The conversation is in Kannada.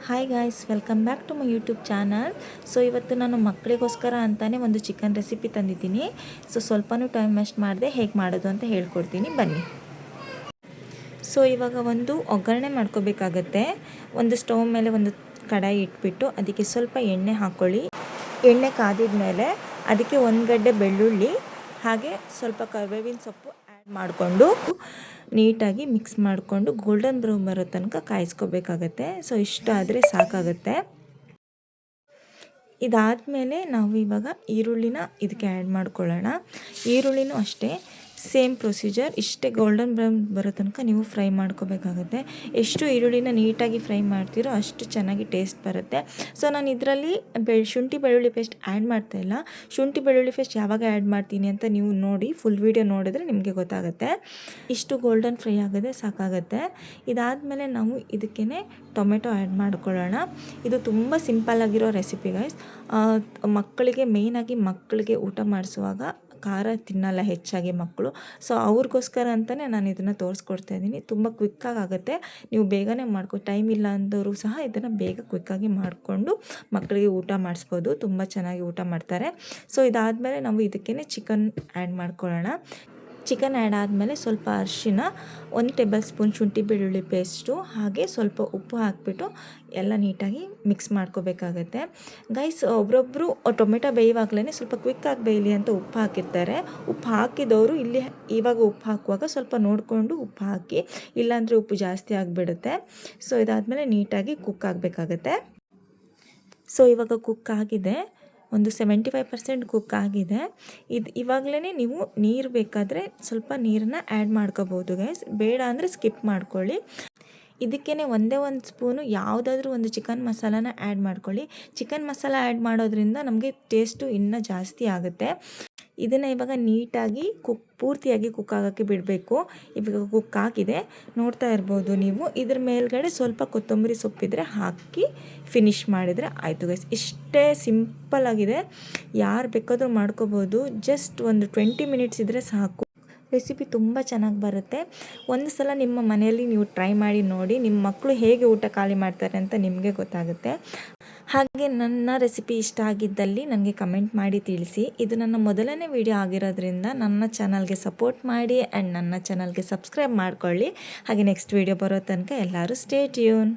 Hi guys, welcome back to my YouTube channel. So ಇವತ್ತು ನಾನು ಮಕ್ಕಳಿಗೋಸ್ಕರ ಅಂತಾನೆ ಒಂದು ಚಿಕನ್ ರೆಸಿಪಿ ತಂದಿದ್ದೀನಿ. ಸೊ ಸ್ವಲ್ಪನೂ ಟೈಮ್ ವೇಸ್ಟ್ ಮಾಡದೆ ಹೇಗೆ ಮಾಡೋದು ಅಂತ ಹೇಳ್ಕೊಡ್ತೀನಿ, ಬನ್ನಿ. ಸೊ ಇವಾಗ ಒಂದು ಒಗ್ಗರಣೆ ಮಾಡ್ಕೋಬೇಕಾಗತ್ತೆ. ಒಂದು ಸ್ಟವ್ ಮೇಲೆ ಒಂದು ಕಡಾಯಿ ಇಟ್ಬಿಟ್ಟು ಅದಕ್ಕೆ ಸ್ವಲ್ಪ ಎಣ್ಣೆ ಹಾಕ್ಕೊಳ್ಳಿ. ಎಣ್ಣೆ ಕಾದಿದ ಮೇಲೆ ಅದಕ್ಕೆ ಒಂದು ಗಡ್ಡೆ ಬೆಳ್ಳುಳ್ಳಿ ಹಾಗೆ ಸ್ವಲ್ಪ ಕರಿಬೇವಿನ ಸೊಪ್ಪು ಆ್ಯಡ್ ಮಾಡಿಕೊಂಡು ನೀಟಾಗಿ ಮಿಕ್ಸ್ ಮಾಡಿಕೊಂಡು ಗೋಲ್ಡನ್ ಬ್ರೌನ್ ಬರೋ ತನಕ ಕಾಯಿಸ್ಕೋಬೇಕಾಗತ್ತೆ. ಸೊ ಇಷ್ಟ ಆದರೆ ಸಾಕಾಗುತ್ತೆ. ಇದಾದಮೇಲೆ ನಾವು ಇವಾಗ ಈರುಳ್ಳಿನ ಇದಕ್ಕೆ ಆ್ಯಡ್ ಮಾಡ್ಕೊಳ್ಳೋಣ. ಈರುಳ್ಳಿನೂ ಅಷ್ಟೇ ಸೇಮ್ ಪ್ರೊಸೀಜರ್, ಇಷ್ಟೇ ಗೋಲ್ಡನ್ ಬ್ರೌನ್ ಬರೋ ತನಕ ನೀವು ಫ್ರೈ ಮಾಡ್ಕೋಬೇಕಾಗುತ್ತೆ. ಎಷ್ಟು ಈರುಳ್ಳಿನ ನೀಟಾಗಿ ಫ್ರೈ ಮಾಡ್ತೀರೋ ಅಷ್ಟು ಚೆನ್ನಾಗಿ ಟೇಸ್ಟ್ ಬರುತ್ತೆ. ಸೊ ನಾನು ಇದರಲ್ಲಿ ಶುಂಠಿ ಬೆಳ್ಳುಳ್ಳಿ ಪೇಸ್ಟ್ ಆ್ಯಡ್ ಮಾಡ್ತಾಯಿಲ್ಲ. ಶುಂಠಿ ಬೆಳ್ಳುಳ್ಳಿ ಪೇಸ್ಟ್ ಯಾವಾಗ ಆ್ಯಡ್ ಮಾಡ್ತೀನಿ ಅಂತ ನೀವು ನೋಡಿ, ಫುಲ್ ವೀಡಿಯೋ ನೋಡಿದ್ರೆ ನಿಮಗೆ ಗೊತ್ತಾಗುತ್ತೆ. ಇಷ್ಟು ಗೋಲ್ಡನ್ ಫ್ರೈ ಆಗೋದೇ ಸಾಕಾಗುತ್ತೆ. ಇದಾದಮೇಲೆ ನಾವು ಇದಕ್ಕೇ ಟೊಮೆಟೊ ಆ್ಯಡ್ ಮಾಡ್ಕೊಳ್ಳೋಣ. ಇದು ತುಂಬ ಸಿಂಪಲ್ ಆಗಿರೋ ರೆಸಿಪಿ ಗೈಸ್. ಮಕ್ಕಳಿಗೆ ಮೇಯ್ನಾಗಿ ಮಕ್ಕಳಿಗೆ ಊಟ ಮಾಡಿಸುವಾಗ ಖಾರ ತಿನ್ನಲ್ಲ ಹೆಚ್ಚಾಗಿ ಮಕ್ಕಳು. ಸೊ ಅವ್ರಿಗೋಸ್ಕರ ಅಂತಲೇ ನಾನು ಇದನ್ನು ತೋರಿಸ್ಕೊಡ್ತಾ ಇದ್ದೀನಿ. ತುಂಬ ಕ್ವಿಕ್ಕಾಗಿ ಆಗುತ್ತೆ. ನೀವು ಬೇಗನೆ ಟೈಮ್ ಇಲ್ಲ ಅಂದವರು ಸಹ ಇದನ್ನು ಬೇಗ ಕ್ವಿಕ್ಕಾಗಿ ಮಾಡಿಕೊಂಡು ಮಕ್ಕಳಿಗೆ ಊಟ ಮಾಡಿಸ್ಬೋದು. ತುಂಬ ಚೆನ್ನಾಗಿ ಊಟ ಮಾಡ್ತಾರೆ. ಸೊ ಇದಾದಮೇಲೆ ನಾವು ಇದಕ್ಕೇ ಚಿಕನ್ ಆ್ಯಡ್ ಮಾಡ್ಕೊಳ್ಳೋಣ. ಚಿಕನ್ ಆ್ಯಡ್ ಆದಮೇಲೆ ಸ್ವಲ್ಪ ಅರಿಶಿನ, 1 ಟೇಬಲ್ ಸ್ಪೂನ್ ಶುಂಠಿ ಬೆಳ್ಳುಳ್ಳಿ ಪೇಸ್ಟು ಹಾಗೆ ಸ್ವಲ್ಪ ಉಪ್ಪು ಹಾಕಿಬಿಟ್ಟು ಎಲ್ಲ ನೀಟಾಗಿ ಮಿಕ್ಸ್ ಮಾಡ್ಕೋಬೇಕಾಗತ್ತೆ. ಗೈಸ್, ಒಬ್ಬರೊಬ್ಬರು ಟೊಮೆಟೊ ಬೇಯುವಾಗಲೇ ಸ್ವಲ್ಪ ಕ್ವಿಕ್ಕಾಗಿ ಬೇಯಲಿ ಅಂತ ಉಪ್ಪು ಹಾಕಿರ್ತಾರೆ. ಉಪ್ಪು ಹಾಕಿದವರು ಇಲ್ಲಿ ಇವಾಗ ಉಪ್ಪು ಹಾಕುವಾಗ ಸ್ವಲ್ಪ ನೋಡಿಕೊಂಡು ಉಪ್ಪು ಹಾಕಿ, ಇಲ್ಲಾಂದರೆ ಉಪ್ಪು ಜಾಸ್ತಿ ಆಗಿಬಿಡುತ್ತೆ. ಸೊ ಇದಾದಮೇಲೆ ನೀಟಾಗಿ ಕುಕ್ ಆಗಬೇಕಾಗತ್ತೆ. ಸೊ ಇವಾಗ ಕುಕ್ ಆಗಿದೆ, ಒಂದು 75% ಕುಕ್ ಆಗಿದೆ. ಇವಾಗಲೇ ನೀವು ನೀರು ಬೇಕಾದರೆ ಸ್ವಲ್ಪ ನೀರನ್ನ ಆ್ಯಡ್ ಮಾಡ್ಕೋಬೋದು ಗೈಸ್, ಬೇಡ ಅಂದರೆ ಸ್ಕಿಪ್ ಮಾಡ್ಕೊಳ್ಳಿ. ಇದಕ್ಕೇ ಒಂದೇ ಒಂದು ಸ್ಪೂನು ಯಾವುದಾದ್ರೂ ಒಂದು ಚಿಕನ್ ಮಸಾಲಾನ ಆ್ಯಡ್ ಮಾಡ್ಕೊಳ್ಳಿ. ಚಿಕನ್ ಮಸಾಲ ಆ್ಯಡ್ ಮಾಡೋದ್ರಿಂದ ನಮಗೆ ಟೇಸ್ಟು ಇನ್ನೂ ಜಾಸ್ತಿ ಆಗುತ್ತೆ. ಇದನ್ನು ಇವಾಗ ನೀಟಾಗಿ ಪೂರ್ತಿಯಾಗಿ ಕುಕ್ ಆಗೋಕ್ಕೆ ಬಿಡಬೇಕು. ಇವಾಗ ಕುಕ್ ಆಗಿದೆ, ನೋಡ್ತಾ ಇರ್ಬೋದು ನೀವು. ಇದ್ರ ಮೇಲ್ಗಡೆ ಸ್ವಲ್ಪ ಕೊತ್ತಂಬರಿ ಸೊಪ್ಪಿದ್ರೆ ಹಾಕಿ ಫಿನಿಶ್ ಮಾಡಿದರೆ ಆಯಿತು ಗೈಸ್. ಇಷ್ಟೇ ಸಿಂಪಲ್ ಆಗಿದೆ, ಯಾರು ಬೇಕಾದರೂ ಮಾಡ್ಕೋಬೋದು. ಜಸ್ಟ್ ಒಂದು 20 ಮಿನಿಟ್ಸ್ ಇದ್ದರೆ ಸಾಕು. ರೆಸಿಪಿ ತುಂಬ ಚೆನ್ನಾಗಿ ಬರುತ್ತೆ. ಒಂದು ಸಲ ನಿಮ್ಮ ಮನೆಯಲ್ಲಿ ನೀವು ಟ್ರೈ ಮಾಡಿ ನೋಡಿ, ನಿಮ್ಮ ಮಕ್ಕಳು ಹೇಗೆ ಊಟ ಖಾಲಿ ಮಾಡ್ತಾರೆ ಅಂತ ನಿಮಗೆ ಗೊತ್ತಾಗುತ್ತೆ. ಹಾಗೆ ನನ್ನ ರೆಸಿಪಿ ಇಷ್ಟ ಆಗಿದ್ದಲ್ಲಿ ನನಗೆ ಕಮೆಂಟ್ ಮಾಡಿ ತಿಳಿಸಿ. ಇದು ನನ್ನ ಮೊದಲನೇ ವಿಡಿಯೋ ಆಗಿರೋದ್ರಿಂದ ನನ್ನ ಚಾನಲ್ಗೆ ಸಪೋರ್ಟ್ ಮಾಡಿ ಆ್ಯಂಡ್ ನನ್ನ ಚಾನಲ್ಗೆ ಸಬ್ಸ್ಕ್ರೈಬ್ ಮಾಡ್ಕೊಳ್ಳಿ. ಹಾಗೆ ನೆಕ್ಸ್ಟ್ ವಿಡಿಯೋ ಬರೋ ತನಕ ಎಲ್ಲರೂ ಸ್ಟೇ ಟ್ಯೂನ್.